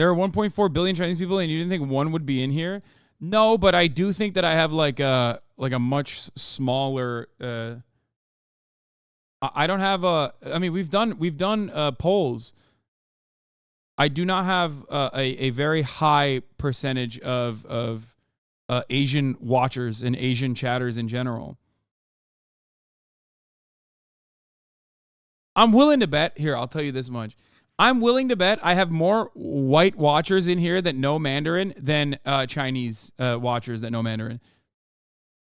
There are 1.4 billion Chinese people, and you didn't think one would be in here? No, but I do think that I have like a much smaller. I don't have a. I mean, we've done polls. I do not have a very high percentage of Asian watchers and Asian chatters in general. I'm willing to bet here. I'll tell you this much. I'm willing to bet I have more white watchers in here that know Mandarin than Chinese watchers that know Mandarin,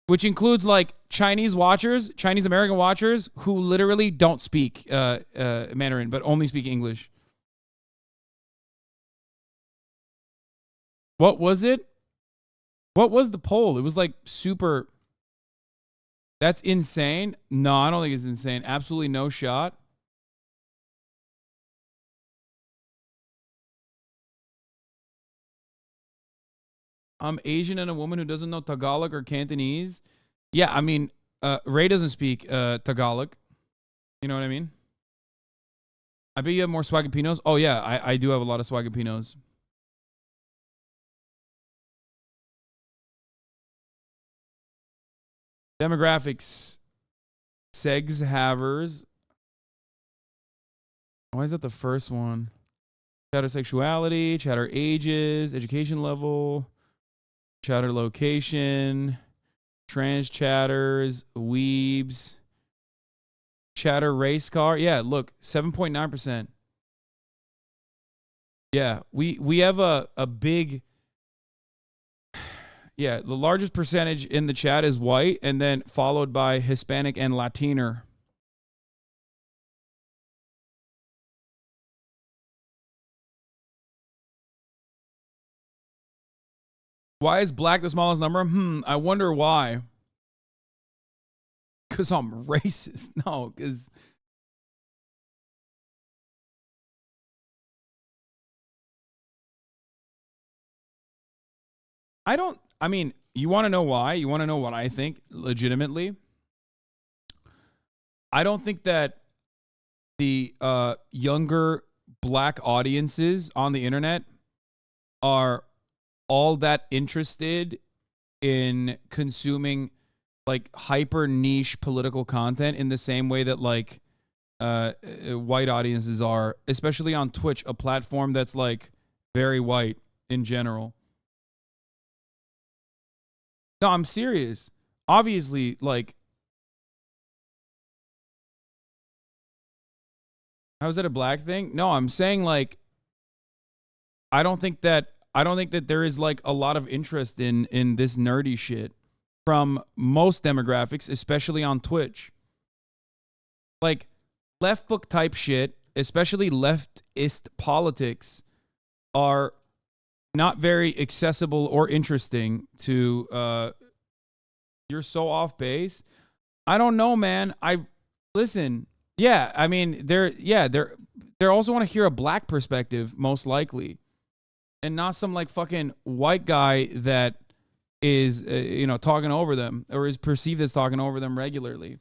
which includes like Chinese watchers, Chinese American watchers who literally don't speak Mandarin but only speak English. What was it? What was the poll? It was like super. That's insane. No, I don't think it's insane. Absolutely no shot. I'm Asian and a woman who doesn't know Tagalog or Cantonese. Yeah, I mean, Ray doesn't speak Tagalog. You know what I mean? I bet you have more Swagapinos. Oh, yeah, I do have a lot of Swagapinos. Demographics. Segs havers. Why is that the first one? Chatter sexuality, chatter ages, education level, chatter location, trans chatters, weebs, chatter race car. Yeah, look, 7.9%. Yeah, we have a big. Yeah, the largest percentage in the chat is white, and then followed by Hispanic and Latiner. Why is black the smallest number? I wonder why. Because I'm racist. No, because... I mean, you want to know why? You want to know what I think legitimately? I don't think that the younger black audiences on the internet are all that interested in consuming like hyper niche political content in the same way that like white audiences are, especially on Twitch, a platform that's like very white in general. No, I'm serious. Obviously, like, how is that a black thing? No, I'm saying like, I don't think that there is like a lot of interest in this nerdy shit from most demographics, especially on Twitch. Like left book type shit, especially leftist politics, are not very accessible or interesting to you're so off base. I don't know, man. Listen. Yeah, I mean, they're also want to hear a black perspective, most likely, and not some like fucking white guy that is talking over them or is perceived as talking over them regularly.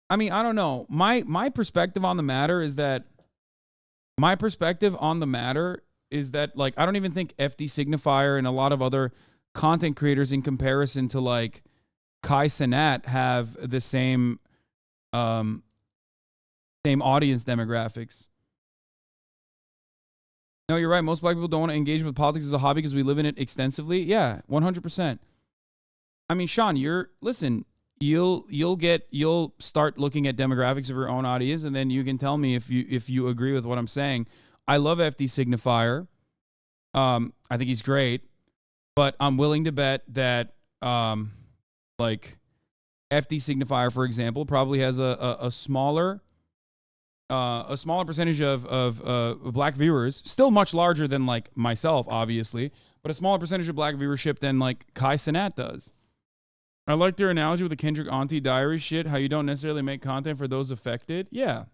I mean, I don't know. My perspective on the matter is that like, I don't even think FD Signifier and a lot of other content creators in comparison to like Kai Cenat have the same audience demographics. No, you're right. Most black people don't want to engage with politics as a hobby because we live in it extensively. Yeah, 100%. I mean, Sean, you'll start looking at demographics of your own audience, and then you can tell me if you agree with what I'm saying. I love FD Signifier. I think he's great, but I'm willing to bet that like FD Signifier, for example, probably has a smaller percentage of black viewers, still much larger than like myself, obviously, but a smaller percentage of black viewership than like Kai Cenat does. I liked your analogy with the Kendrick Auntie Diary shit, how you don't necessarily make content for those affected. Yeah.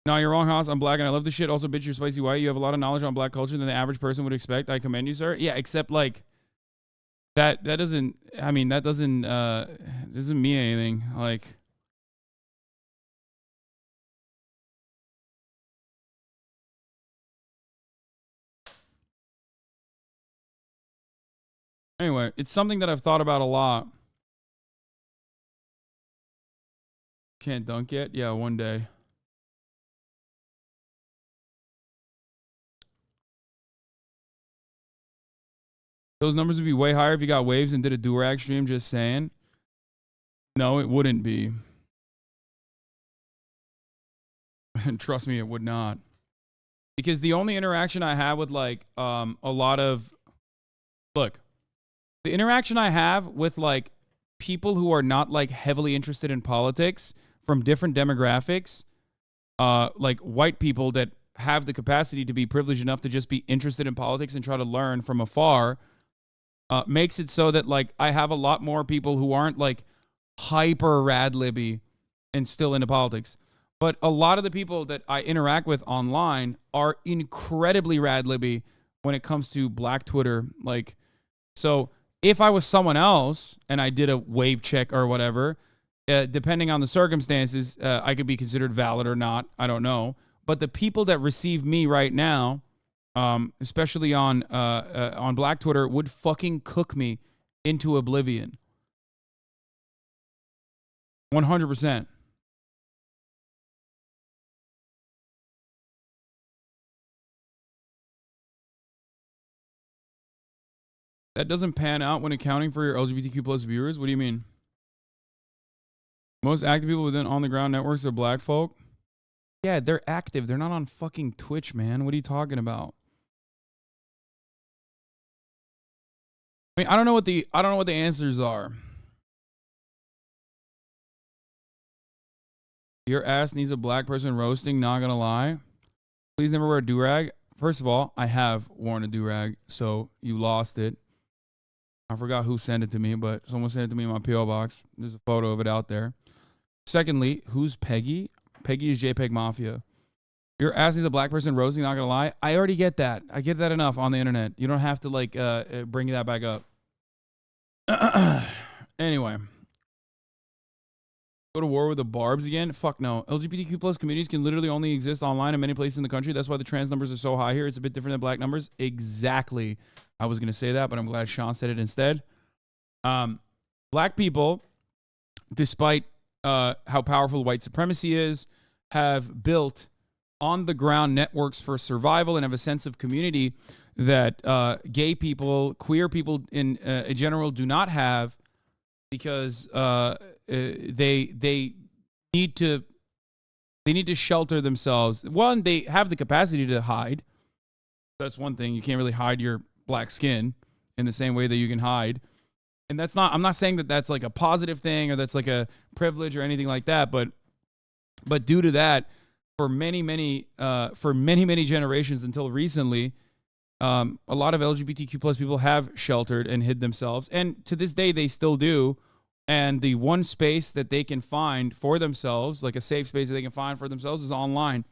No, you're wrong, Haas. I'm black and I love this shit. Also, bitch, you're spicy white. You have a lot of knowledge on black culture than the average person would expect. I commend you, sir. Yeah, except like That doesn't. I mean, that doesn't mean anything. Like, anyway, it's something that I've thought about a lot. Can't dunk yet? Yeah, one day. Those numbers would be way higher if you got waves and did a do-rag stream. Just saying. No, it wouldn't be. And trust me, it would not. Because the only interaction I have with like a lot of look, the interaction I have with like people who are not like heavily interested in politics from different demographics, like white people that have the capacity to be privileged enough to just be interested in politics and try to learn from afar, makes it so that like I have a lot more people who aren't like hyper rad libby and still into politics. But a lot of the people that I interact with online are incredibly rad libby when it comes to Black Twitter. Like, so if I was someone else and I did a wave check or whatever, depending on the circumstances, I could be considered valid or not. I don't know. But the people that receive me right now, especially on Black Twitter, would fucking cook me into oblivion. 100%. That doesn't pan out when accounting for your LGBTQ plus viewers? What do you mean? Most active people within on the ground networks are black folk. Yeah, they're active. They're not on fucking Twitch, man. What are you talking about? I mean, I don't know what the answers are. Your ass needs a black person roasting, not gonna lie. Please never wear a do-rag. First of all, I have worn a do-rag, so you lost it. I forgot who sent it to me, but someone sent it to me in my P.O. box. There's a photo of it out there. Secondly, who's Peggy? Peggy is JPEG Mafia. You're asking a black person roasting, not gonna lie. I already get that. I get that enough on the internet. You don't have to like bring that back up. Anyway. Go to war with the barbs again? Fuck no. LGBTQ plus communities can literally only exist online in many places in the country. That's why the trans numbers are so high here. It's a bit different than black numbers. Exactly. I was gonna say that, but I'm glad Sean said it instead. Black people, despite how powerful white supremacy is, have built on the ground networks for survival and have a sense of community that gay people, queer people in general do not have, because they need to shelter themselves. One, they have the capacity to hide. That's one thing. You can't really hide your black skin in the same way that you can hide. And that's not, I'm not saying that that's like a positive thing or that's like a privilege or anything like that, but due to that, for many generations until recently, a lot of LGBTQ plus people have sheltered and hid themselves, and to this day they still do. And the one space that they can find for themselves, like a safe space that they can find for themselves, is online.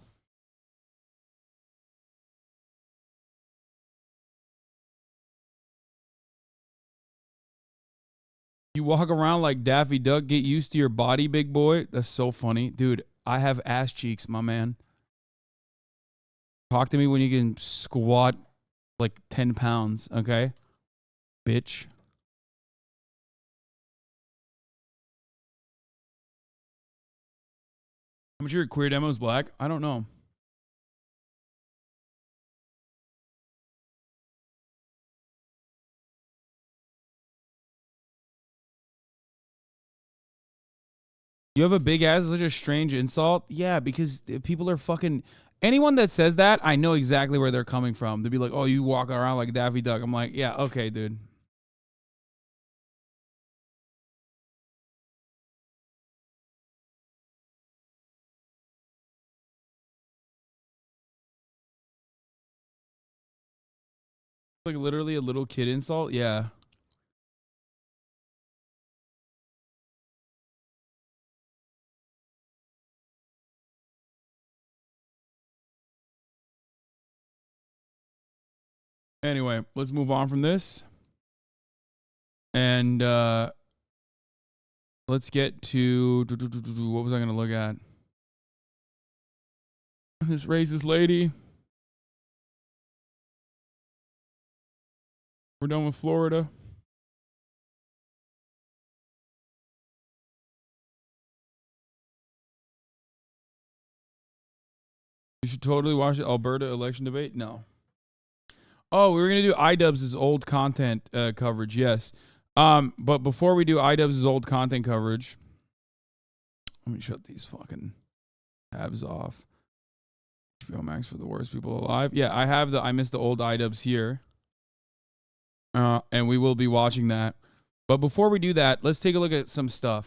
You walk around like Daffy Duck, get used to your body, big boy. That's so funny. Dude, I have ass cheeks, my man. Talk to me when you can squat like 10 pounds, okay? Bitch. How much of your queer demo is black? I don't know. You have a big ass is such a strange insult? Yeah, because people are fucking... Anyone that says that, I know exactly where they're coming from. They'd be like, oh, you walk around like Daffy Duck. I'm like, yeah, okay, dude. Like literally a little kid insult? Yeah. Anyway, let's move on from this. And let's get to what was I going to look at? This racist lady. We're done with Florida. You should totally watch the Alberta election debate. No. Oh, we were gonna do iDubbbz' old content coverage. Yes. But before we do iDubbbz' old content coverage, let me shut these fucking tabs off. HBO Max for the worst people alive. Yeah, I missed the old iDubbbz here. And we will be watching that. But before we do that, let's take a look at some stuff.